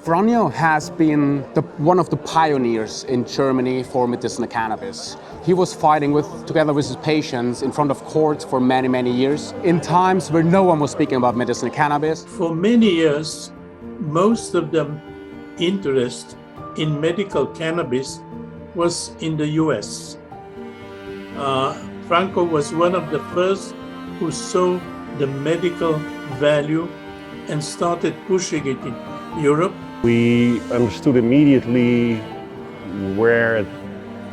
Franjo has been one of the pioneers in Germany for medicinal cannabis. He was fighting together with his patients in front of courts for many, many years, in times where no one was speaking about medicinal cannabis. For many years, most of the interest in medical cannabis was in the US. Franjo was one of the first who saw the medical value and started pushing it in Europe. We understood immediately where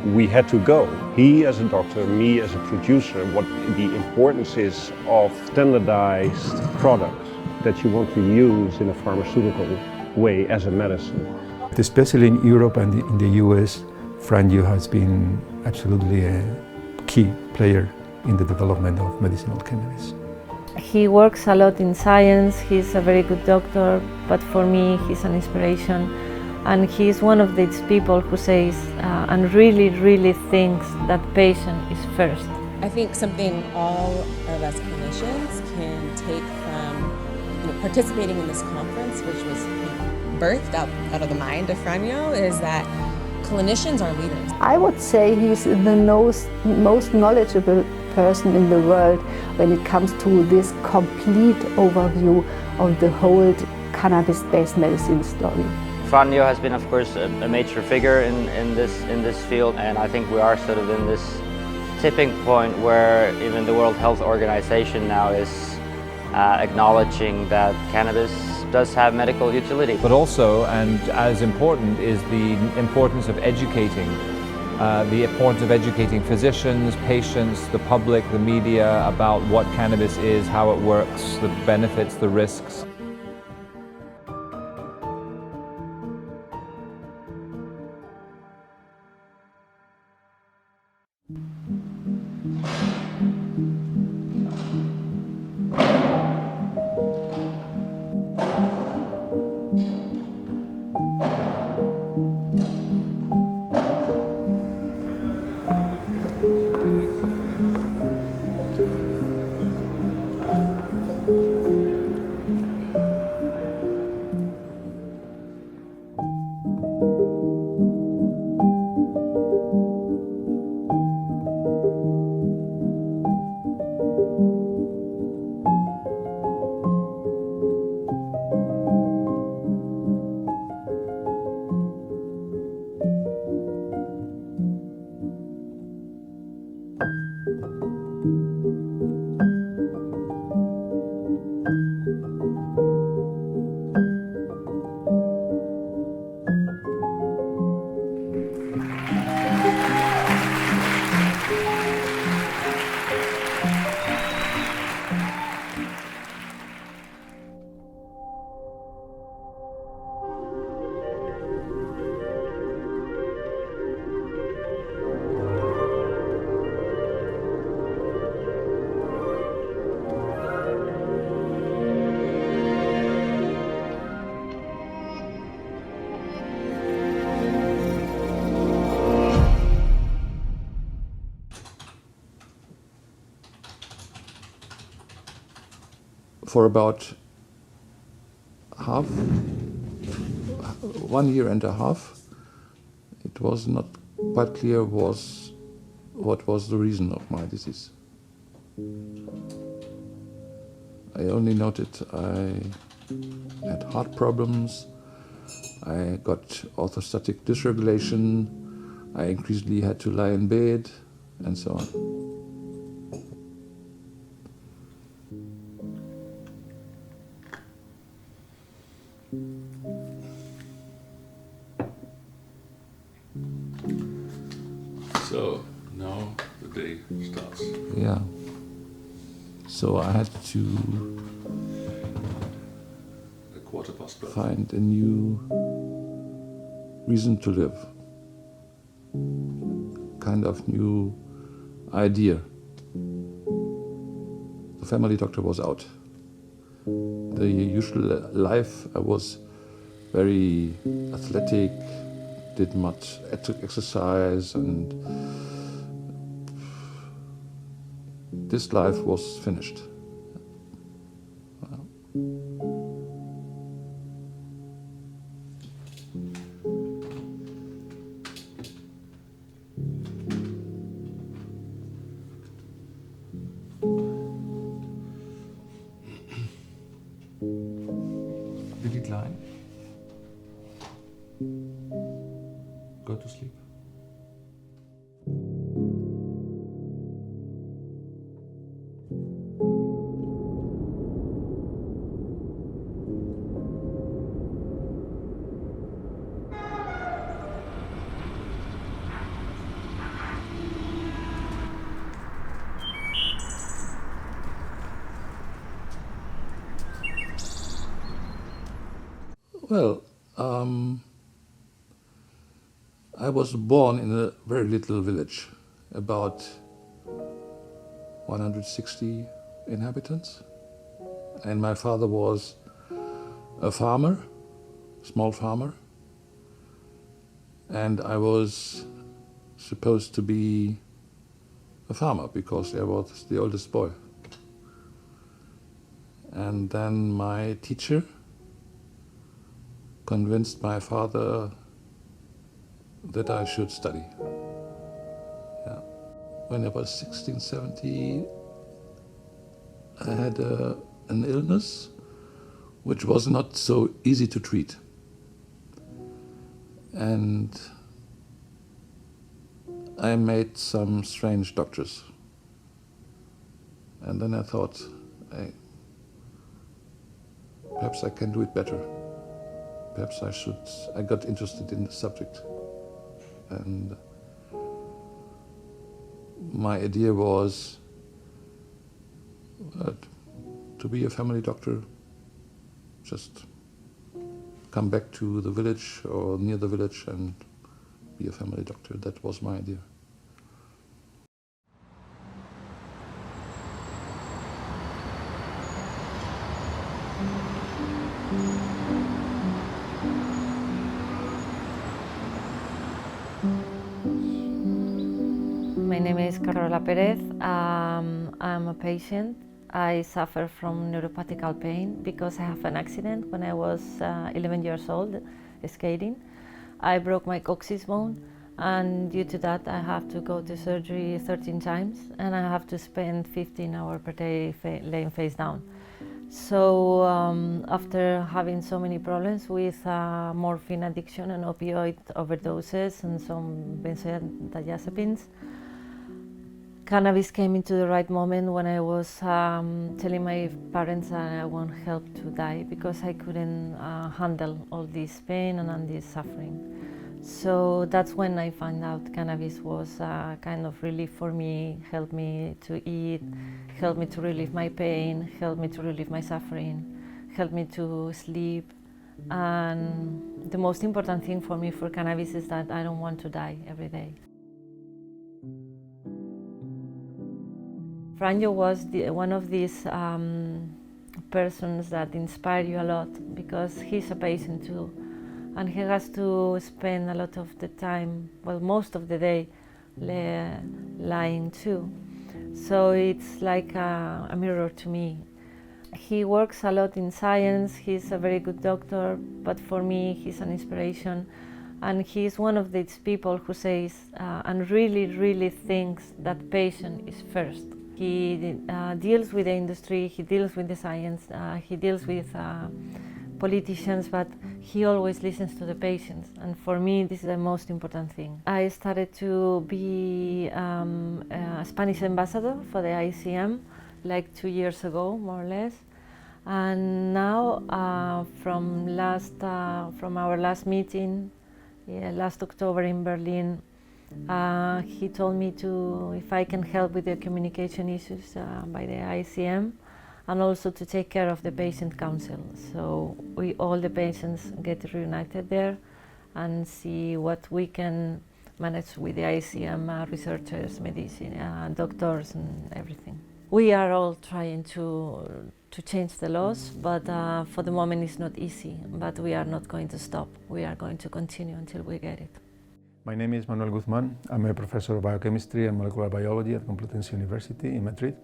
we had to go. He as a doctor, me as a producer, what the importance is of standardized products that you want to use in a pharmaceutical way as a medicine. Especially in Europe and in the US, Franjo has been absolutely a key player in the development of medicinal cannabis. He works a lot in science, he's a very good doctor, but for me he's an inspiration. And he's one of these people who says and really thinks that patient is first. I think something all of us clinicians can take from participating in this conference, which was birthed out of the mind of Franjo, is that clinicians are leaders. I would say he's the most knowledgeable person in the world when it comes to this complete overview of the whole cannabis-based medicine story. Franjo has been, of course, a major figure in this field, and I think we are sort of in this tipping point where even the World Health Organization now is acknowledging that cannabis does have medical utility. But also, and as important, is the importance of educating. The importance of educating physicians, patients, the public, the media about what cannabis is, how it works, the benefits, the risks. For about 1 year and a half, it was not quite clear what was the reason of my disease. I only noted I had heart problems, I got orthostatic dysregulation, I increasingly had to lie in bed, and so on. So now the day starts. Yeah. So I had to find a new reason to live, kind of new idea. The family doctor was out. The usual life, I was very athletic, did much exercise, and this life was finished. recline. Go to sleep. Well, I was born in a very little village, about 160 inhabitants. And my father was a farmer, small farmer. And I was supposed to be a farmer because I was the oldest boy. And then my teacher convinced my father that I should study. Yeah. When I was 16, 17, I had an illness which was not so easy to treat. And I made some strange doctors. And then I thought, perhaps I can do it better. Perhaps I got interested in the subject. And my idea was to be a family doctor, just come back to the village or near the village and be a family doctor. That was my idea. My name is Carola Perez. I'm a patient. I suffer from neuropathic pain because I have an accident when I was 11 years old, skating. I broke my coccyx bone, and due to that I have to go to surgery 13 times, and I have to spend 15 hours per day laying face down. So after having so many problems with morphine addiction and opioid overdoses and some benzodiazepines, cannabis came into the right moment when I was telling my parents that I won't help to die because I couldn't handle all this pain and all this suffering. So that's when I found out cannabis was kind of relief for me, helped me to eat, helped me to relieve my pain, helped me to relieve my suffering, helped me to sleep. And the most important thing for me for cannabis is that I don't want to die every day. Franjo was one of these persons that inspire you a lot because he's a patient too. And he has to spend a lot of the time, well, most of the day, lying too. So it's like a mirror to me. He works a lot in science, he's a very good doctor, but for me he's an inspiration. And he's one of these people who says and really thinks that patient is first. He deals with the industry, he deals with the science, he deals with politicians, but he always listens to the patients, and for me this is the most important thing. I started to be a Spanish ambassador for the IACM like 2 years ago, more or less, and now from our last meeting, last October in Berlin, he told me if I can help with the communication issues by the IACM, and also to take care of the patient council. So all the patients get reunited there and see what we can manage with the IACM researchers, medicine, doctors and everything. We are all trying to change the laws, but for the moment it's not easy, but we are not going to stop. We are going to continue until we get it. My name is Manuel Guzman. I'm a professor of biochemistry and molecular biology at Complutense University in Madrid.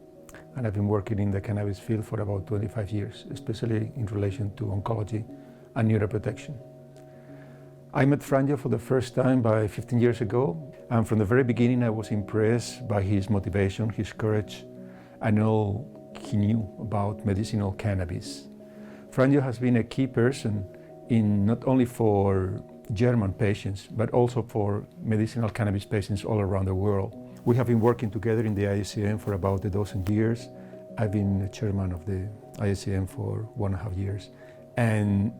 And I've been working in the cannabis field for about 25 years, especially in relation to oncology and neuroprotection. I met Franjo for the first time 15 years ago, and from the very beginning I was impressed by his motivation, his courage, and all he knew about medicinal cannabis. Franjo has been a key person not only for German patients, but also for medicinal cannabis patients all around the world. We have been working together in the IACM for about a dozen years. I've been the chairman of the IACM for 1.5 years. And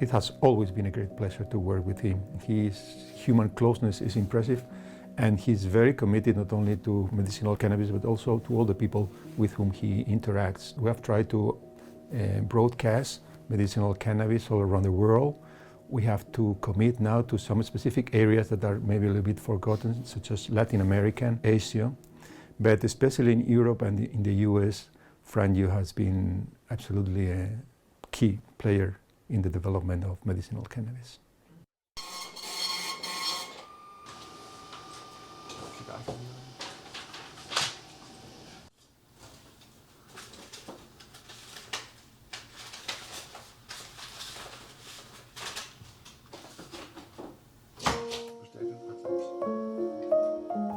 it has always been a great pleasure to work with him. His human closeness is impressive, and he's very committed not only to medicinal cannabis, but also to all the people with whom he interacts. We have tried to broadcast medicinal cannabis all around the world. We have to commit now to some specific areas that are maybe a little bit forgotten, such as Latin America and Asia. But especially in Europe and in the US, Franjo has been absolutely a key player in the development of medicinal cannabis.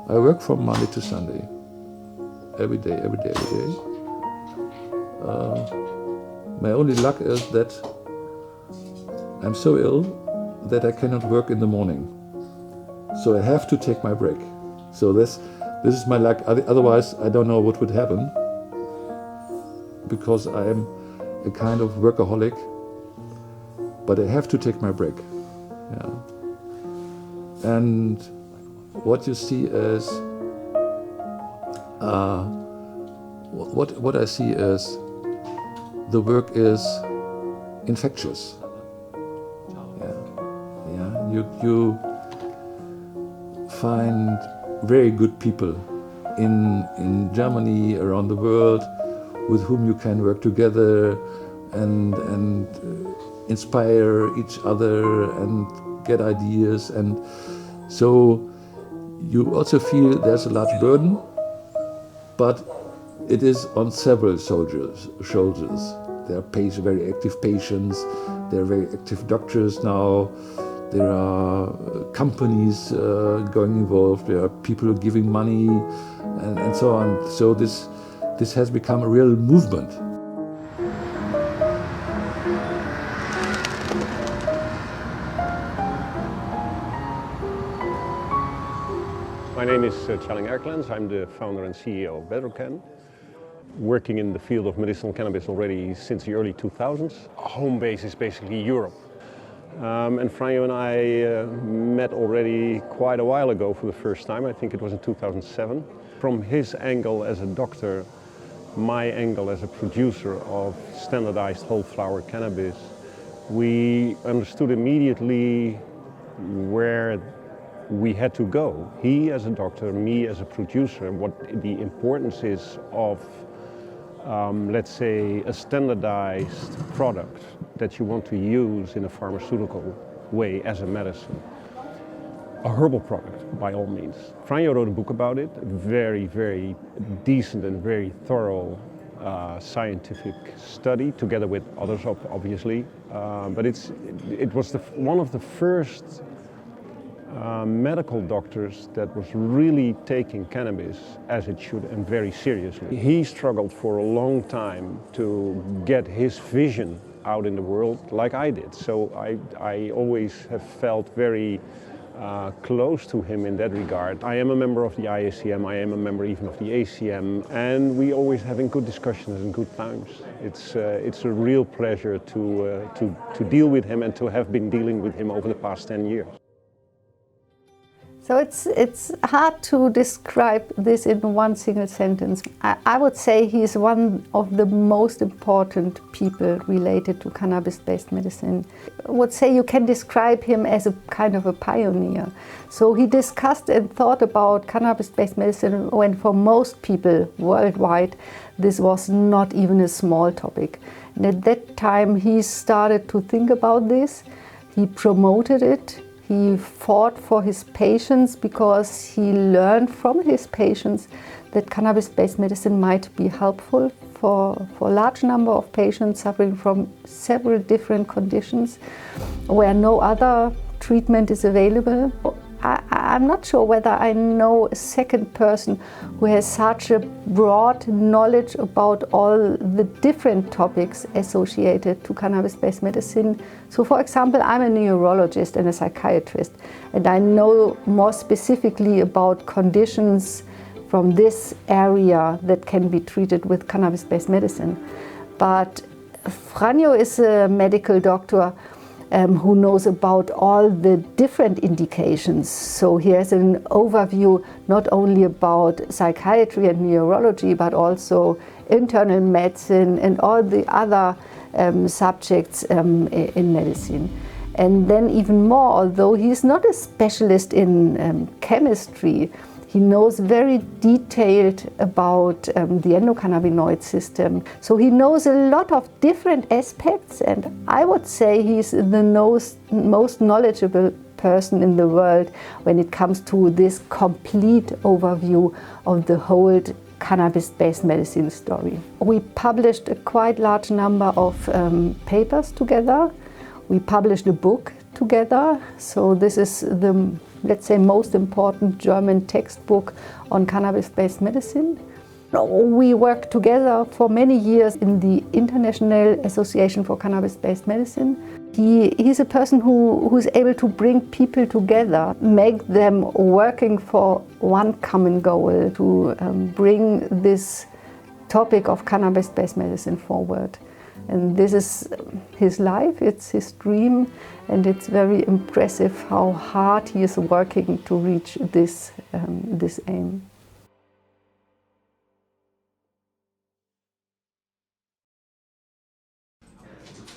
I work from Monday to Sunday, every day. My only luck is that I'm so ill that I cannot work in the morning. So I have to take my break. So this is my luck. Otherwise, I don't know what would happen, because I am a kind of workaholic, but I have to take my break. Yeah. And what you see is, what I see is, the work is infectious. You find very good people in Germany, around the world, with whom you can work together and inspire each other and get ideas. And so you also feel there's a large burden, but it is on several shoulders. There are very active patients, there are very active doctors now, there are companies going involved, there are people giving money, and so on. So this has become a real movement. My name is Tjalling Erklens. I'm the founder and CEO of Ware, working in the field of medicinal cannabis already since the early 2000s. Home base is basically Europe. And Franjo and I met already quite a while ago for the first time. I think it was in 2007. From his angle as a doctor, my angle as a producer of standardized whole flower cannabis, we understood immediately where we had to go. He as a doctor, me as a producer, what the importance is of, let's say, a standardized product that you want to use in a pharmaceutical way as a medicine. A herbal product, by all means. Franjo wrote a book about it, a very, very decent and very thorough scientific study, together with others, obviously. But it was one of the first medical doctors that was really taking cannabis as it should and very seriously. He struggled for a long time to get his vision out in the world like I did. So I always have felt very close to him in that regard. I am a member of the IACM, I am a member even of the ACM, and we always having good discussions and good times. It's a real pleasure to deal with him and to have been dealing with him over the past 10 years. So it's hard to describe this in one single sentence. I would say he's one of the most important people related to cannabis-based medicine. I would say you can describe him as a kind of a pioneer. So he discussed and thought about cannabis-based medicine when for most people worldwide this was not even a small topic. And at that time he started to think about this, he promoted it. He fought for his patients because he learned from his patients that cannabis-based medicine might be helpful for a large number of patients suffering from several different conditions where no other treatment is available. I'm not sure whether I know a second person who has such a broad knowledge about all the different topics associated to cannabis-based medicine. So for example, I'm a neurologist and a psychiatrist, and I know more specifically about conditions from this area that can be treated with cannabis-based medicine. But Franjo is a medical doctor who knows about all the different indications. So he has an overview not only about psychiatry and neurology, but also internal medicine and all the other subjects in medicine. And then even more, although he is not a specialist in chemistry, he knows very detailed about the endocannabinoid system. So he knows a lot of different aspects, and I would say he's the most knowledgeable person in the world when it comes to this complete overview of the whole cannabis-based medicine story. We published a quite large number of papers together. We published a book together. So this is the, let's say, most important German textbook on cannabis-based medicine. We worked together for many years in the International Association for Cannabis-Based Medicine. He's a person who's able to bring people together, make them working for one common goal, to bring this topic of cannabis-based medicine forward. And this is his life, it's his dream, and it's very impressive how hard he is working to reach this aim.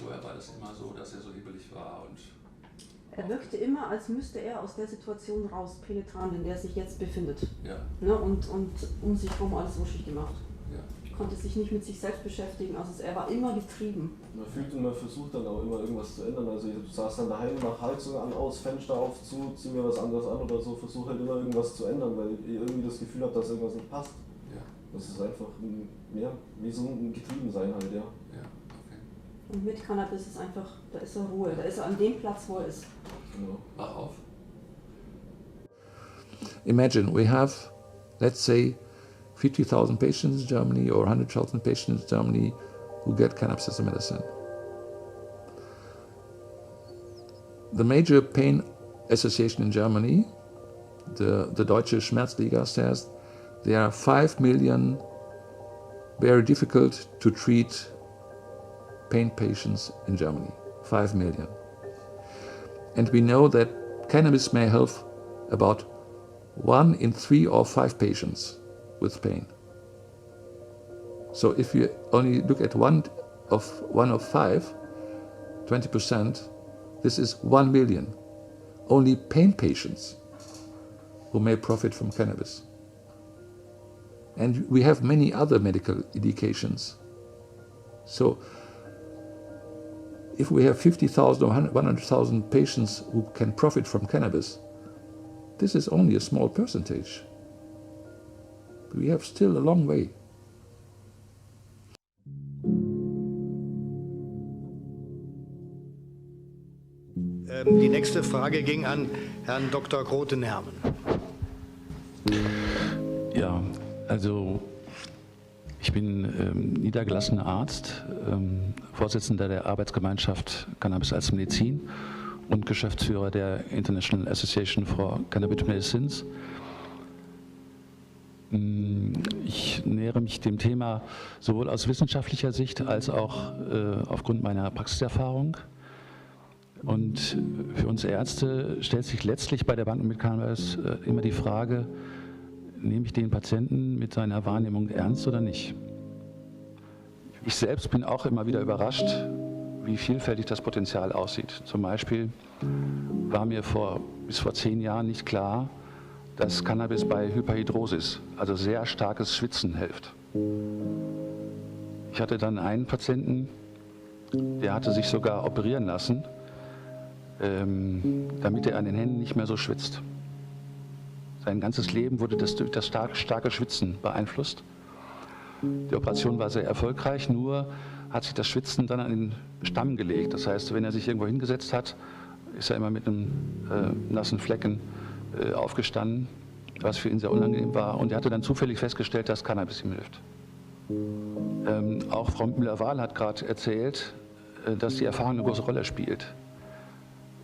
Vorher war das immer so, dass so hibbelig war und er wirkte immer, als müsste er aus der Situation raus, penetrant, in der er sich jetzt befindet. Ja. Ne? Und um sich herum alles wuschig gemacht. Ja. Konnte sich nicht mit sich selbst beschäftigen, also er war immer getrieben. Man fühlt und man versucht dann auch immer irgendwas zu ändern. Also du saßt dann daheim, mach Heizung an, aus, Fenster auf, zu, zieh mir was anderes an oder so, versuche halt immer irgendwas zu ändern, weil ich irgendwie das Gefühl habe, dass irgendwas nicht passt. Ja. Das ist einfach mehr wie so ein Getriebensein halt, ja. Ja, okay. Und mit Cannabis ist einfach, da ist er Ruhe, da ist er an dem Platz, wo er ist. Genau. Wach auf. Imagine we have, let's say, 50,000 patients in Germany or 100,000 patients in Germany who get cannabis as a medicine. The major pain association in Germany, the Deutsche Schmerzliga, says there are 5 million very difficult to treat pain patients in Germany. 5 million. And we know that cannabis may help about 1 in 3 or 5 patients with pain. So if you only look at one of 5, 20%, this is 1 million. Only pain patients who may profit from cannabis. And we have many other medical indications. So if we have 50,000 or 100,000 patients who can profit from cannabis, this is only a small percentage. We have still a long way. Die nächste Frage ging an Herrn Dr. Grotenhermen. Ja, also ich bin niedergelassener Arzt, Vorsitzender der Arbeitsgemeinschaft Cannabis als Medizin und Geschäftsführer der International Association for Cannabinoid Medicines. Ich nähere mich dem Thema sowohl aus wissenschaftlicher Sicht als auch aufgrund meiner Praxiserfahrung. Und für uns Ärzte stellt sich letztlich bei der Behandlung mit Cannabis immer die Frage, nehme ich den Patienten mit seiner Wahrnehmung ernst oder nicht? Ich selbst bin auch immer wieder überrascht, wie vielfältig das Potenzial aussieht. Zum Beispiel war mir bis vor 10 Jahren nicht klar, dass Cannabis bei Hyperhidrosis, also sehr starkes Schwitzen, hilft. Ich hatte dann einen Patienten, der hatte sich sogar operieren lassen, damit er an den Händen nicht mehr so schwitzt. Sein ganzes Leben wurde durch das starke Schwitzen beeinflusst. Die Operation war sehr erfolgreich, nur hat sich das Schwitzen dann an den Stamm gelegt. Das heißt, wenn er sich irgendwo hingesetzt hat, ist er immer mit einem nassen Flecken aufgestanden, was für ihn sehr unangenehm war. Und er hatte dann zufällig festgestellt, dass Cannabis ihm hilft. Auch Frau Müller-Ware hat gerade erzählt, dass die Erfahrung eine große Rolle spielt.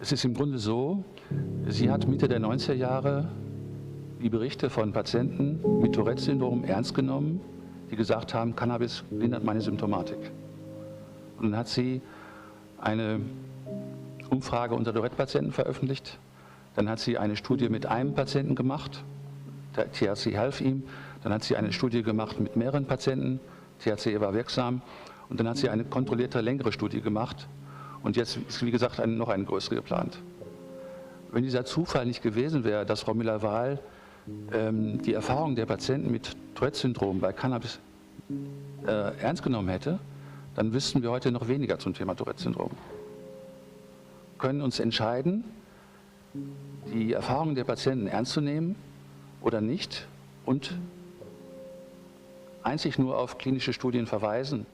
Es ist im Grunde so, sie hat Mitte der 90er Jahre die Berichte von Patienten mit Tourette-Syndrom ernst genommen, die gesagt haben, Cannabis lindert meine Symptomatik. Und dann hat sie eine Umfrage unter Tourette-Patienten veröffentlicht. Dann hat sie eine Studie mit einem Patienten gemacht, der THC half ihm. Dann hat sie eine Studie gemacht mit mehreren Patienten, THC war wirksam. Und dann hat sie eine kontrollierte, längere Studie gemacht. Und jetzt ist, wie gesagt, noch eine größere geplant. Wenn dieser Zufall nicht gewesen wäre, dass Frau Müller-Ware die Erfahrung der Patienten mit Tourette-Syndrom bei Cannabis ernst genommen hätte, dann wüssten wir heute noch weniger zum Thema Tourette-Syndrom. Wir können uns entscheiden, die Erfahrungen der Patienten ernst zu nehmen oder nicht und einzig nur auf klinische Studien verweisen.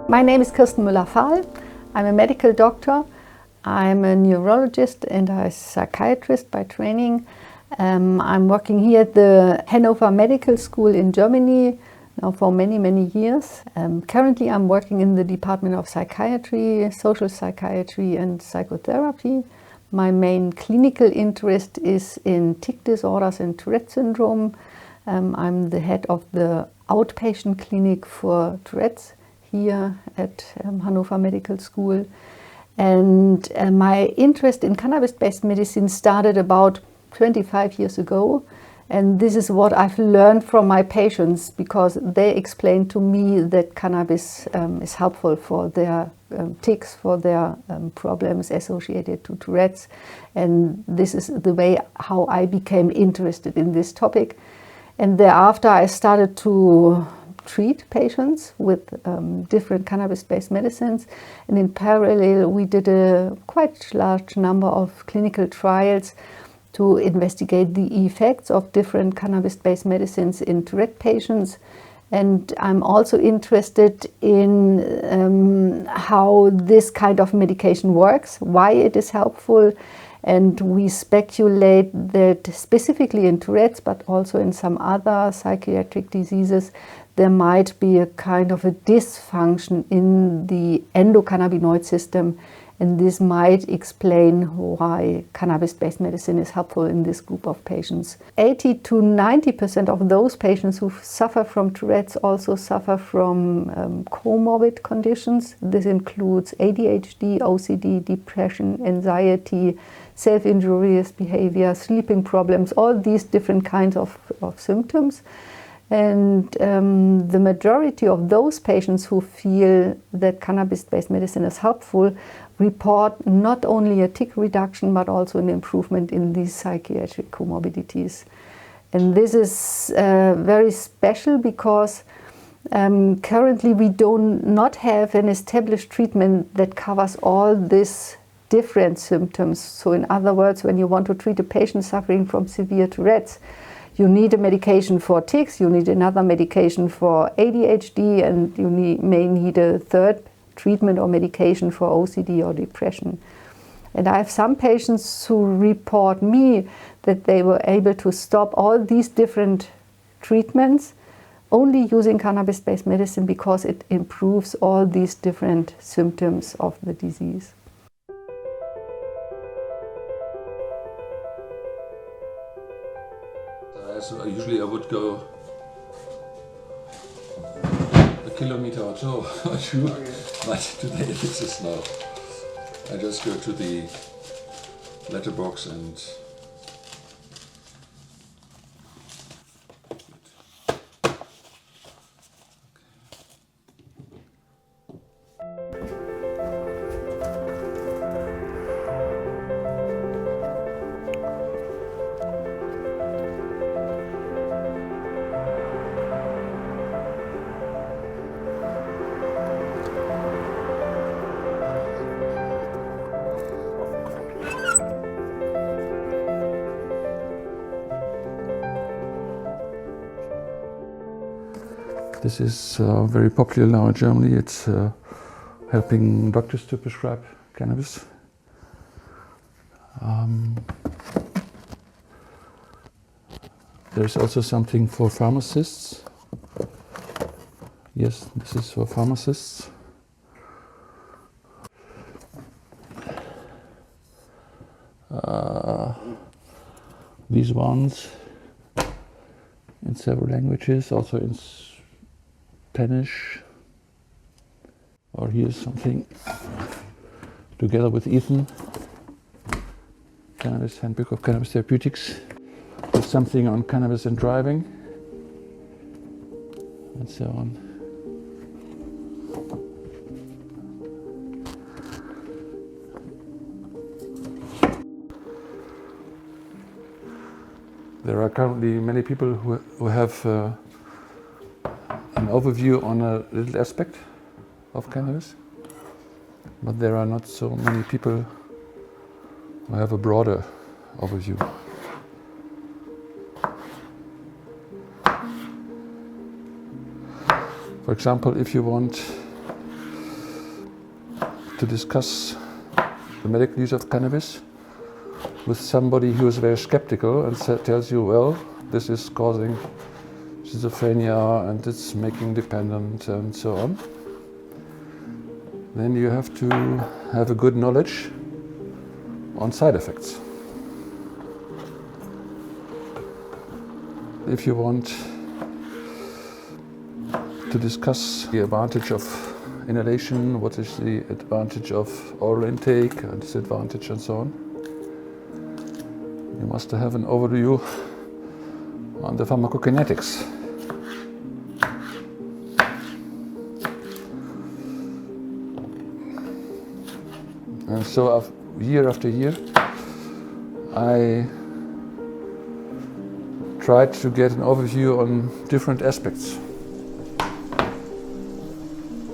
My name is Kirsten Müller-Fahl. I'm a medical doctor. I'm a neurologist and a psychiatrist by training. I'm working here at the Hannover Medical School in Germany now for many, many years. Currently I'm working in the Department of Psychiatry, Social Psychiatry and Psychotherapy. My main clinical interest is in tic disorders and Tourette syndrome. I'm the head of the outpatient clinic for Tourette's here at Hannover Medical School. And my interest in cannabis-based medicine started about 25 years ago. And this is what I've learned from my patients, because they explained to me that cannabis is helpful for their tics, for their problems associated to Tourette's. And this is the way how I became interested in this topic. And thereafter I started to treat patients with different cannabis-based medicines, and in parallel we did a quite large number of clinical trials to investigate the effects of different cannabis-based medicines in Tourette patients. And I'm also interested in how this kind of medication works, why it is helpful. And we speculate that specifically in Tourette's, but also in some other psychiatric diseases, there might be a kind of a dysfunction in the endocannabinoid system, and this might explain why cannabis-based medicine is helpful in this group of patients. 80 to 90% of those patients who suffer from Tourette's also suffer from comorbid conditions. This includes ADHD, OCD, depression, anxiety, self-injurious behavior, sleeping problems, all these different kinds of symptoms. And the majority of those patients who feel that cannabis-based medicine is helpful report not only a tic reduction but also an improvement in these psychiatric comorbidities. And this is very special because currently we do not have an established treatment that covers all these different symptoms. So in other words, when you want to treat a patient suffering from severe Tourette's, you need a medication for tics, you need another medication for ADHD, and you may need a third treatment or medication for OCD or depression. And I have some patients who report me that they were able to stop all these different treatments only using cannabis-based medicine because it improves all these different symptoms of the disease. So usually I would go a kilometer or two, but today this is now. I just go to the letterbox and This is very popular now in Germany. It's helping doctors to prescribe cannabis. There's also something for pharmacists. Yes, this is for pharmacists. These ones in several languages, also in Spanish. Or here's something together with Ethan, Cannabis Handbook of Cannabis Therapeutics. There's something on cannabis and driving, and so on. There are currently many people who have an overview on a little aspect of cannabis, but there are not so many people who have a broader overview. For example, if you want to discuss the medical use of cannabis with somebody who is very skeptical and tells you, well, this is causing schizophrenia and it's making dependent and so on, then you have to have a good knowledge on side effects. If you want to discuss the advantage of inhalation, what is the advantage of oral intake, and disadvantage and so on, you must have an overview on the pharmacokinetics. And so year after year, I tried to get an overview on different aspects.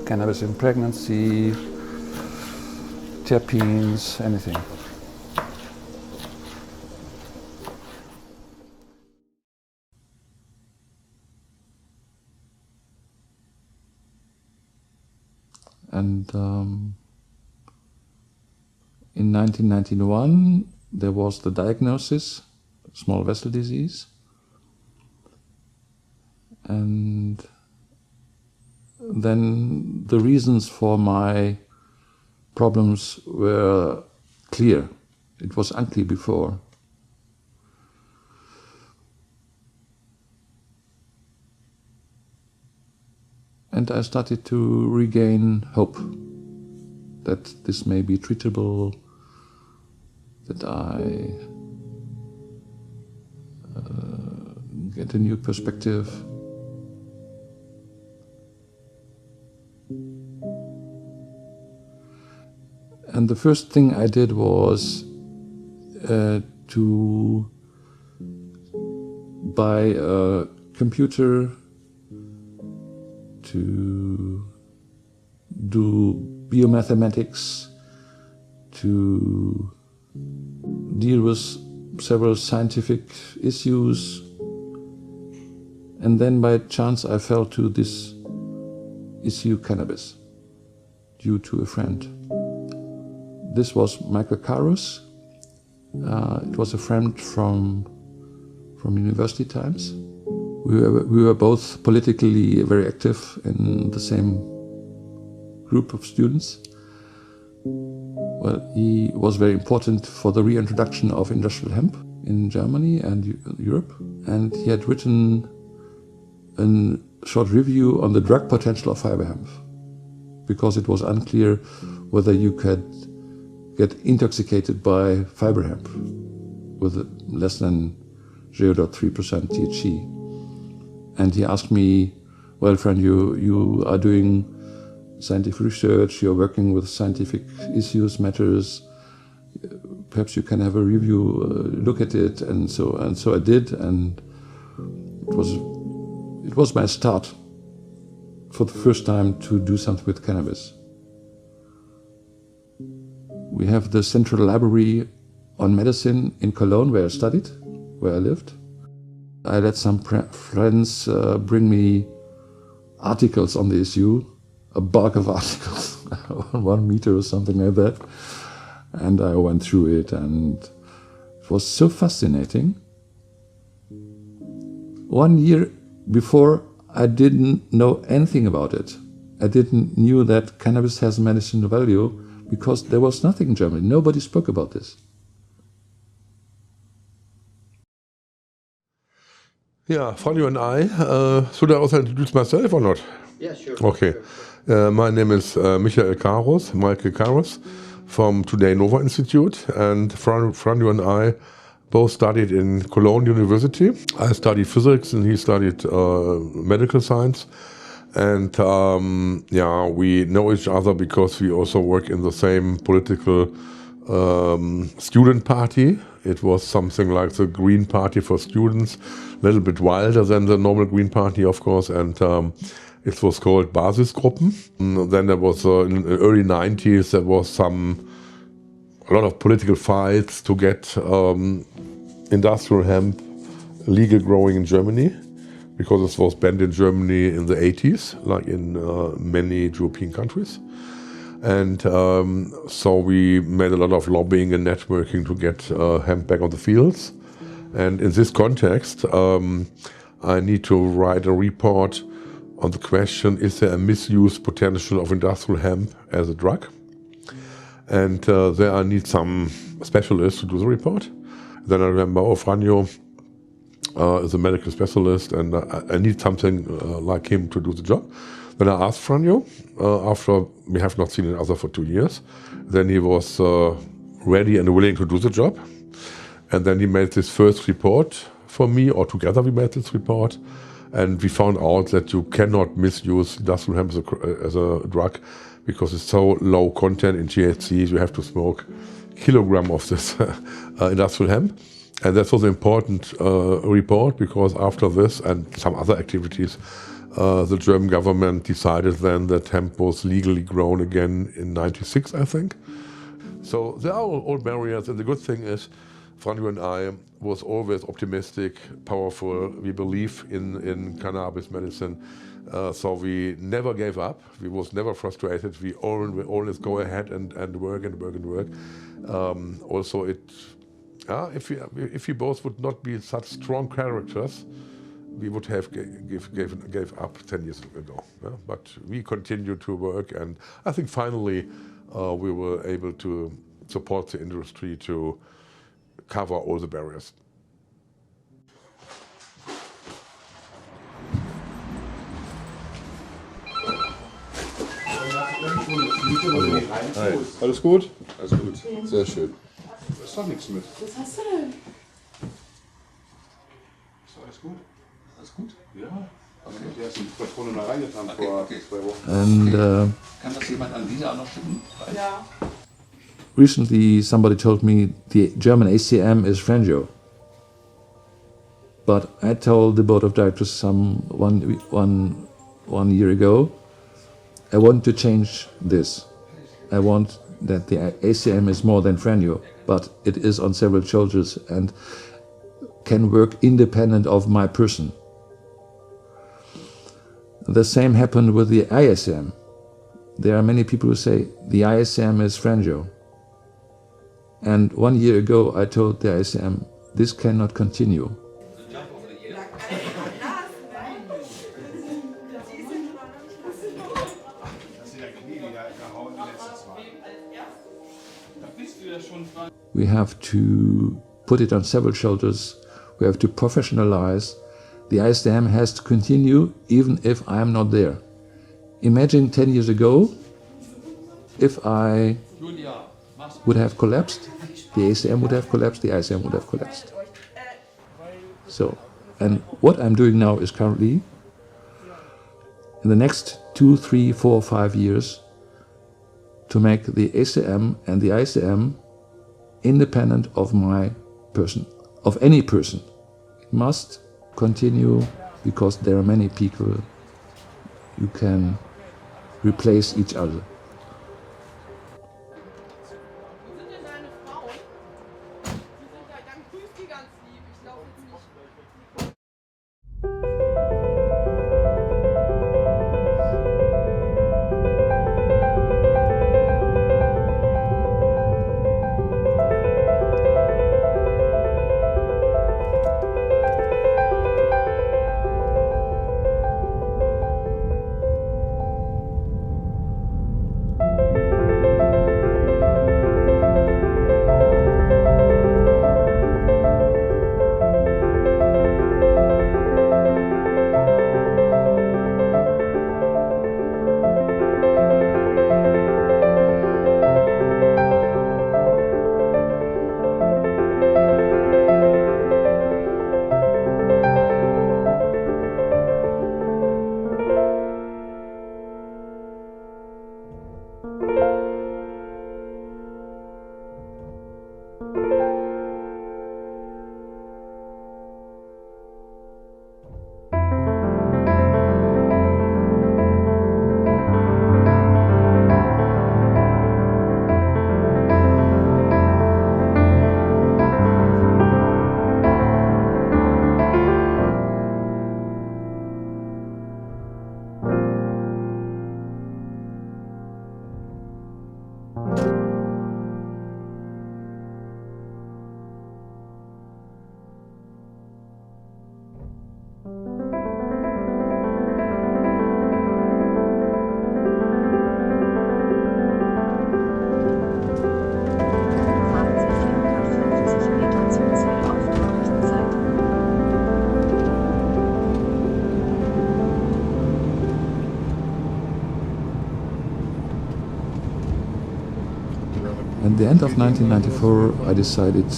Cannabis in pregnancy, terpenes, anything. And in 1991, there was the diagnosis, small vessel disease, and then the reasons for my problems were clear. It was unclear before. And I started to regain hope that this may be treatable, that I get a new perspective. And the first thing I did was to buy a computer, to do biomathematics, to deal with several scientific issues. And then by chance I fell to this issue cannabis due to a friend. This was Michael Karus. It was a friend from university times. We were both politically very active in the same group of students. Well, he was very important for the reintroduction of industrial hemp in Germany and Europe. And he had written a short review on the drug potential of fiber hemp, because it was unclear whether you could get intoxicated by fiber hemp with less than 0.3% THC. And he asked me, well, friend, you are doing scientific research, you're working with scientific issues, matters, perhaps you can have a review, look at it, and so I did, and it was my start for the first time to do something with cannabis. We have the Central Library on Medicine in Cologne, where I studied, where I lived. I let some friends bring me articles on the issue, a bulk of articles, 1 meter or something like that. And I went through it, and it was so fascinating. 1 year before, I didn't know anything about it. I didn't knew that cannabis has medicinal value because there was nothing in Germany. Nobody spoke about this. Yeah, Franjo and I, should I also introduce myself or not? Yeah, sure. Okay. My name is Michael Karos from Today Nova Institute, and Franjo and I both studied in Cologne University. I studied physics and he studied medical science. And yeah, we know each other because we also work in the same political student party. It was something like the Green Party for students, a little bit wilder than the normal Green Party, of course, and it was called Basisgruppen. Then there was, in the early 90s, there was a lot of political fights to get industrial hemp legal growing in Germany, because it was banned in Germany in the 80s, like in many European countries. And so we made a lot of lobbying and networking to get hemp back on the fields. And in this context, I need to write a report on the question, is there a misuse potential of industrial hemp as a drug? And there I need some specialists to do the report. Then I remember, Franjo is a medical specialist, and I need something like him to do the job. Then I asked Franjo, after we have not seen each other for 2 years. Then he was ready and willing to do the job. And then he made this first report for me, or together we made this report. And we found out that you cannot misuse industrial hemp as a drug, because it's so low content in THC, you have to smoke a kilogram of this industrial hemp. And that was an important report, because after this and some other activities, the German government decided then that hemp was legally grown again in '96, I think. So there are all barriers, and the good thing is, Franjo and I was always optimistic, powerful. We believe in cannabis medicine, so we never gave up. We was never frustrated. We always go ahead and work and work and work. Also, if we both would not be such strong characters, we would have gave up 10 years ago. Yeah? But we continue to work, and I think finally we were able to support the industry to cover all the barriers. Hi. Alles gut? Alles gut. Sehr schön. Da ist doch nichts mit. Was hast du denn? Ist doch alles gut? Alles gut? Ja. Okay. Der ist in die Patrone mal reingetan vor 2 Wochen. And kann das jemand an Lisa noch schicken? Ja. recently somebody told me the German IACM is Franjo. But I told the board of directors one year ago, I want to change this. I want that the IACM is more than Franjo, but it is on several shoulders and can work independent of my person. The same happened with the IACM. There are many people who say the IACM is Franjo. And 1 year ago I told the IACM, this cannot continue. We have to put it on several shoulders. We have to professionalize. The IACM has to continue even if I am not there. Imagine 10 years ago, if I would have collapsed, the IACM would have collapsed, the IACM would have collapsed. So, and what I'm doing now is currently, in the next 2, 3, 4, 5 years, to make the IACM and the IACM independent of my person, of any person. It must continue because there are many people you can replace each other. At the end of 1994, I decided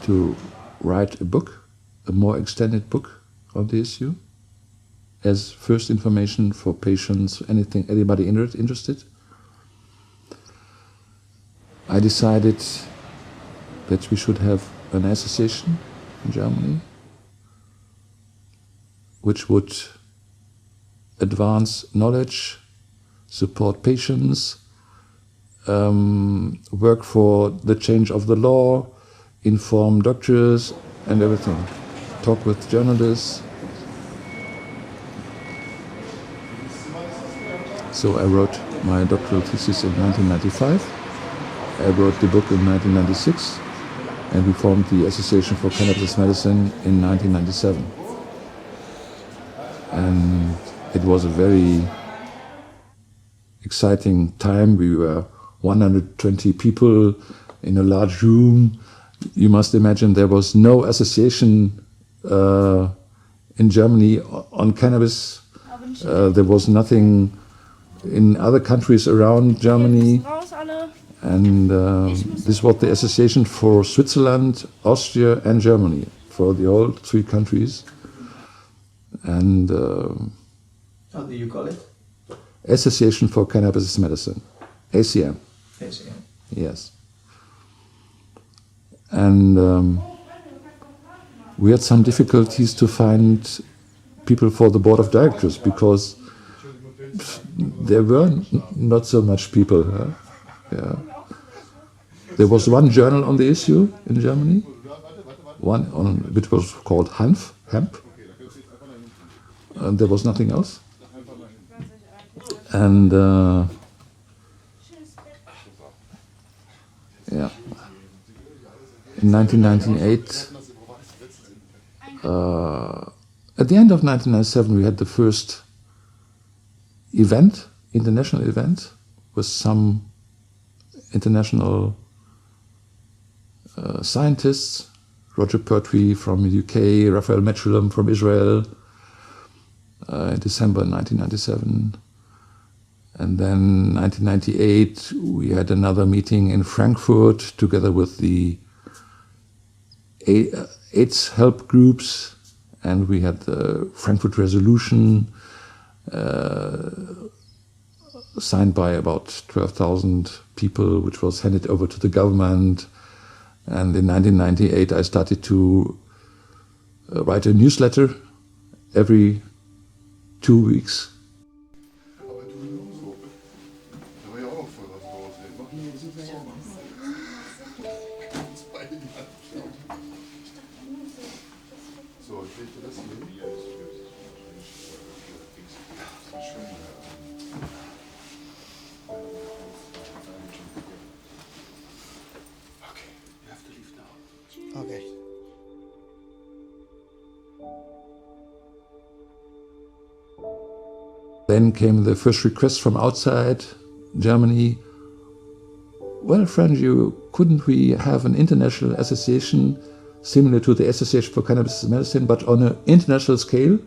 to write a book, a more extended book on the issue, as first information for patients, anybody interested. I decided that we should have an association in Germany which would advance knowledge, support patients, work for the change of the law, inform doctors and everything, talk with journalists. So I wrote my doctoral thesis in 1995. I wrote the book in 1996, and we formed the Association for Cannabis Medicine in 1997. And it was a very exciting time. We were 120 people in a large room. You must imagine there was no association in Germany on cannabis. There was nothing in other countries around Germany. And this was the association for Switzerland, Austria and Germany, for the whole 3 countries. And how do you call it? Association for Cannabis Medicine, ACM. ACM. Yes. And we had some difficulties to find people for the board of directors because there were not so much people. Huh? Yeah. There was one journal on the issue in Germany, which was called hemp, and there was nothing else. And yeah, in 1998, at the end of 1997, we had the first event, international event, with some international scientists, Roger Pertwee from the UK, Raphael Mechoulam from Israel, in December 1997. And then 1998, we had another meeting in Frankfurt together with the AIDS help groups, and we had the Frankfurt Resolution signed by about 12,000 people, which was handed over to the government. And in 1998, I started to write a newsletter every 2 weeks. Okay. Then came the first request from outside Germany. Well, Franjo, couldn't we have an international association similar to the Association for Cannabis Medicine, but on an international scale?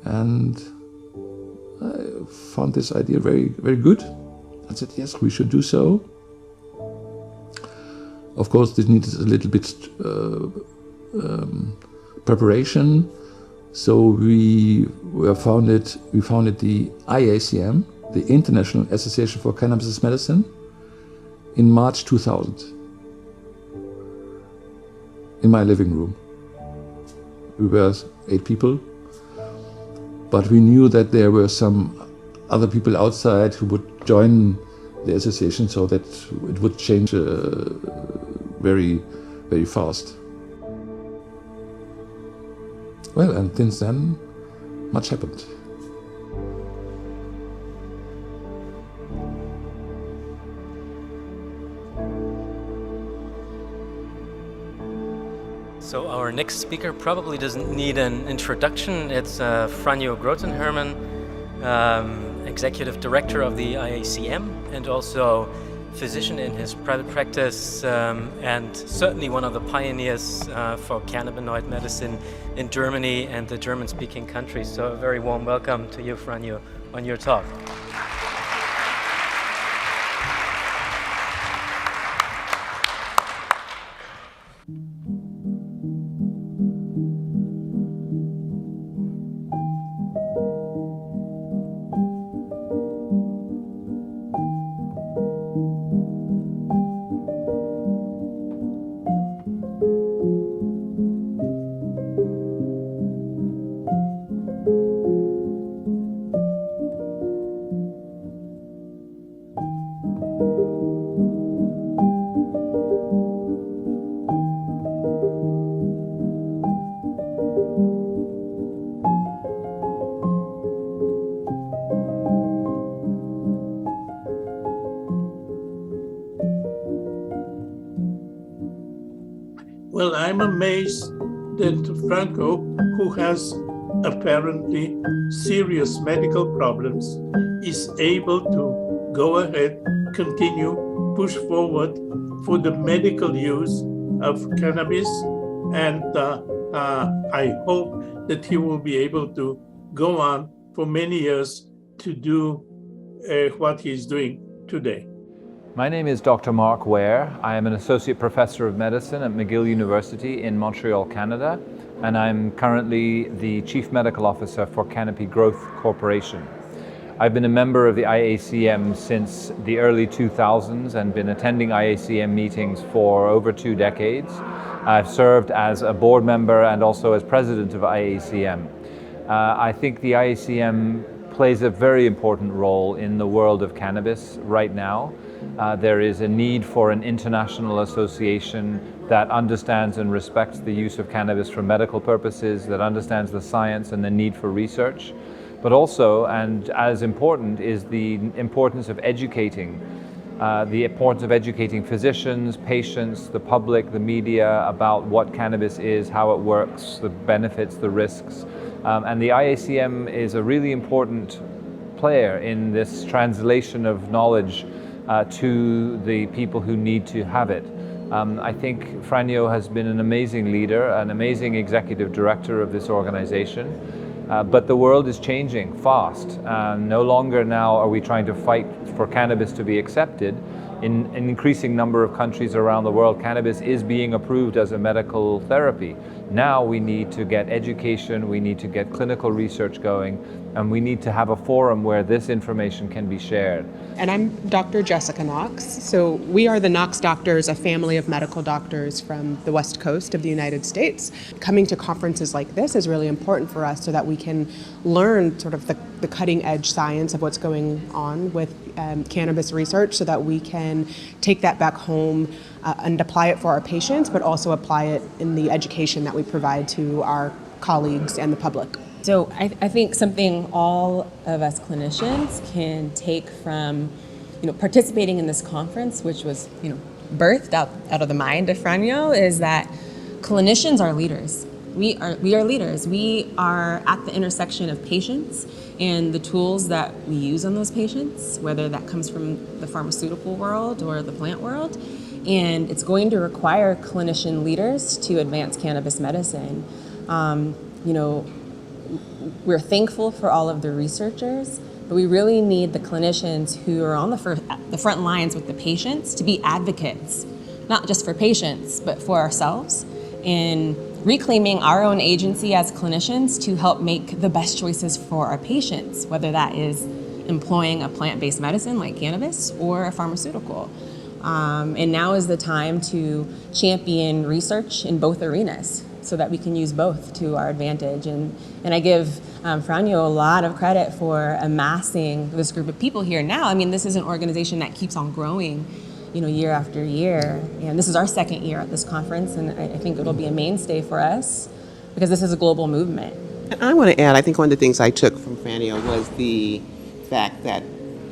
And I found this idea very, very good. I said, yes, we should do so. Of course, this needed a little bit preparation. So we founded the IACM, the International Association for Cannabis Medicine, in March 2000. In my living room. We were 8 people, but we knew that there were some other people outside who would join the association, so that it would change very, very fast. Well, and since then, much happened. So our next speaker probably doesn't need an introduction. It's Franjo Grotenhermen, Executive Director of the IACM and also physician in his private practice and certainly one of the pioneers for cannabinoid medicine in Germany and the German-speaking countries. So a very warm welcome to you, Franjo, on your talk. Well, I'm amazed that Franjo, who has apparently serious medical problems, is able to go ahead, continue, push forward for the medical use of cannabis. And I hope that he will be able to go on for many years to do what he's doing today. My name is Dr. Mark Ware. I am an Associate Professor of Medicine at McGill University in Montreal, Canada, and I'm currently the Chief Medical Officer for Canopy Growth Corporation. I've been a member of the IACM since the early 2000s and been attending IACM meetings for over 2 decades. I've served as a board member and also as president of IACM. I think the IACM plays a very important role in the world of cannabis right now. There is a need for an international association that understands and respects the use of cannabis for medical purposes, that understands the science and the need for research. But also, and as important, is the importance of educating physicians, patients, the public, the media about what cannabis is, how it works, the benefits, the risks. And the IACM is a really important player in this translation of knowledge to the people who need to have it. I think Franjo has been an amazing leader, an amazing executive director of this organization. But the world is changing fast. No longer now are we trying to fight for cannabis to be accepted. In an increasing number of countries around the world, cannabis is being approved as a medical therapy. Now we need to get education, we need to get clinical research going, and we need to have a forum where this information can be shared. And I'm Dr. Jessica Knox. So we are the Knox doctors, a family of medical doctors from the West Coast of the United States. Coming to conferences like this is really important for us so that we can learn sort of the cutting edge science of what's going on with cannabis research so that we can take that back home and apply it for our patients, but also apply it in the education that we provide to our colleagues and the public. So I think something all of us clinicians can take from, participating in this conference, which was, birthed out of the mind of Franjo, is that clinicians are leaders. We are leaders. We are at the intersection of patients and the tools that we use on those patients, whether that comes from the pharmaceutical world or the plant world. And it's going to require clinician leaders to advance cannabis medicine. We're thankful for all of the researchers, but we really need the clinicians who are on the front lines with the patients to be advocates, not just for patients, but for ourselves, in reclaiming our own agency as clinicians to help make the best choices for our patients, whether that is employing a plant-based medicine like cannabis or a pharmaceutical. And now is the time to champion research in both arenas so that we can use both to our advantage. And I give Franjo a lot of credit for amassing this group of people here now. I mean, this is an organization that keeps on growing, year after year. And this is our second year at this conference, and I think it'll be a mainstay for us because this is a global movement. And I want to add, I think one of the things I took from Franjo was the fact that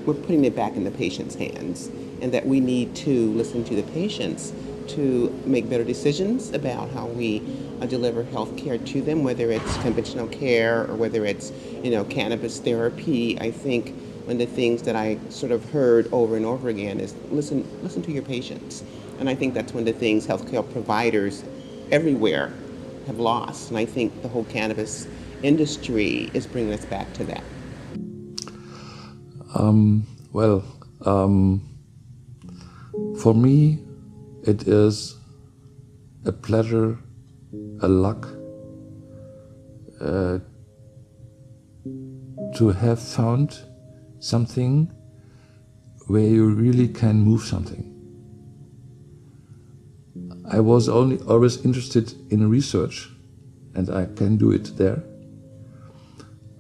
we're putting it back in the patient's hands and that we need to listen to the patients to make better decisions about how we deliver health care to them, whether it's conventional care or whether it's, cannabis therapy. I think one of the things that I sort of heard over and over again is listen to your patients. And I think that's one of the things healthcare providers everywhere have lost. And I think the whole cannabis industry is bringing us back to that. For me, it is a pleasure, a luck, to have found something where you really can move something. I was always interested in research, and I can do it there.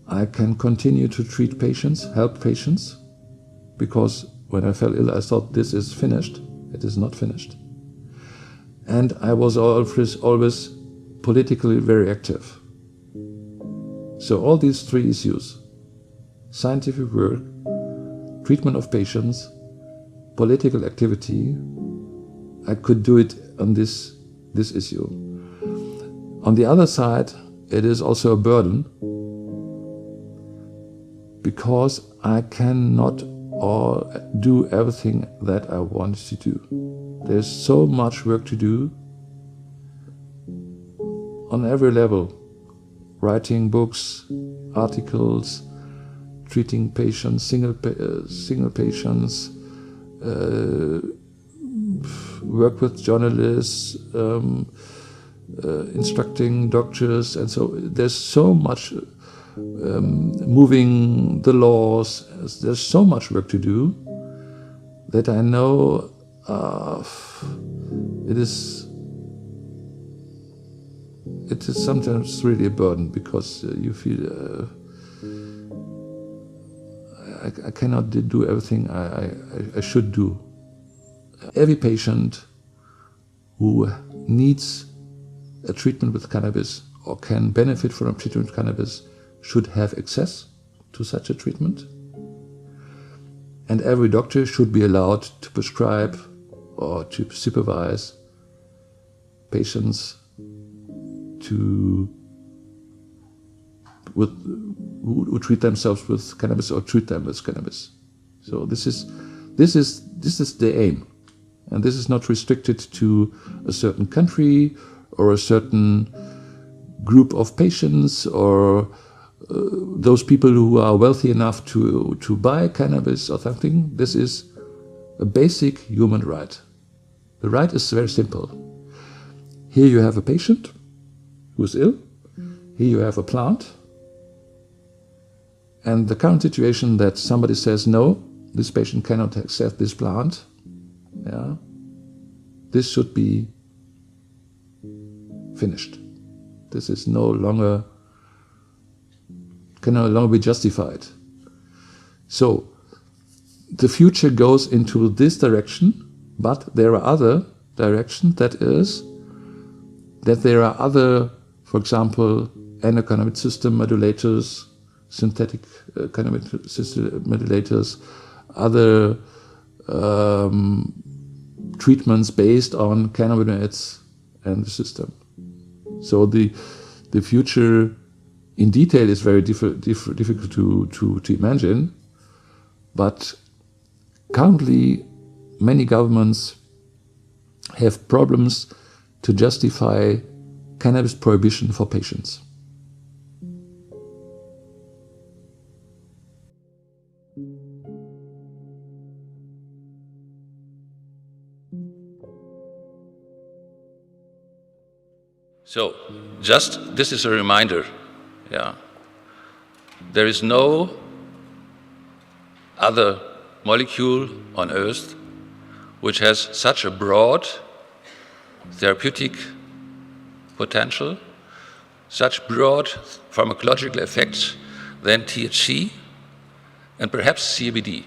I can continue to treat patients, help patients, because when I fell ill, I thought this is finished. It is not finished. And I was always politically very active. So all these three issues, scientific work, treatment of patients, political activity, I could do it on this issue. On the other side, it is also a burden, because I cannot do everything that I want to do. There's so much work to do on every level. Writing books, articles, treating patients, single patients, work with journalists, instructing doctors, and so there's so much moving the laws. There's so much work to do that I know it is sometimes really a burden, because you feel I cannot do everything I should do. Every patient who needs a treatment with cannabis or can benefit from a treatment with cannabis should have access to such a treatment. And every doctor should be allowed to prescribe or to supervise patients who treat themselves with cannabis or treat them with cannabis. So this is the aim, and this is not restricted to a certain country or a certain group of patients or those people who are wealthy enough to buy cannabis or something. This is a basic human right. The right is very simple. Here you have a patient who is ill. Here you have a plant. And the current situation that somebody says, no, this patient cannot accept this plant, this should be finished. This is can no longer be justified. So the future goes into this direction, but there are other directions, that is, that there are other, for example, endocannabinoid system modulators, synthetic cannabinoid system modulators, other treatments based on cannabinoids and the system. So the future in detail is very difficult to imagine, but currently many governments have problems to justify cannabis prohibition for patients. So, this is a reminder, there is no other molecule on Earth which has such a broad therapeutic potential, such broad pharmacological effects than THC and perhaps CBD.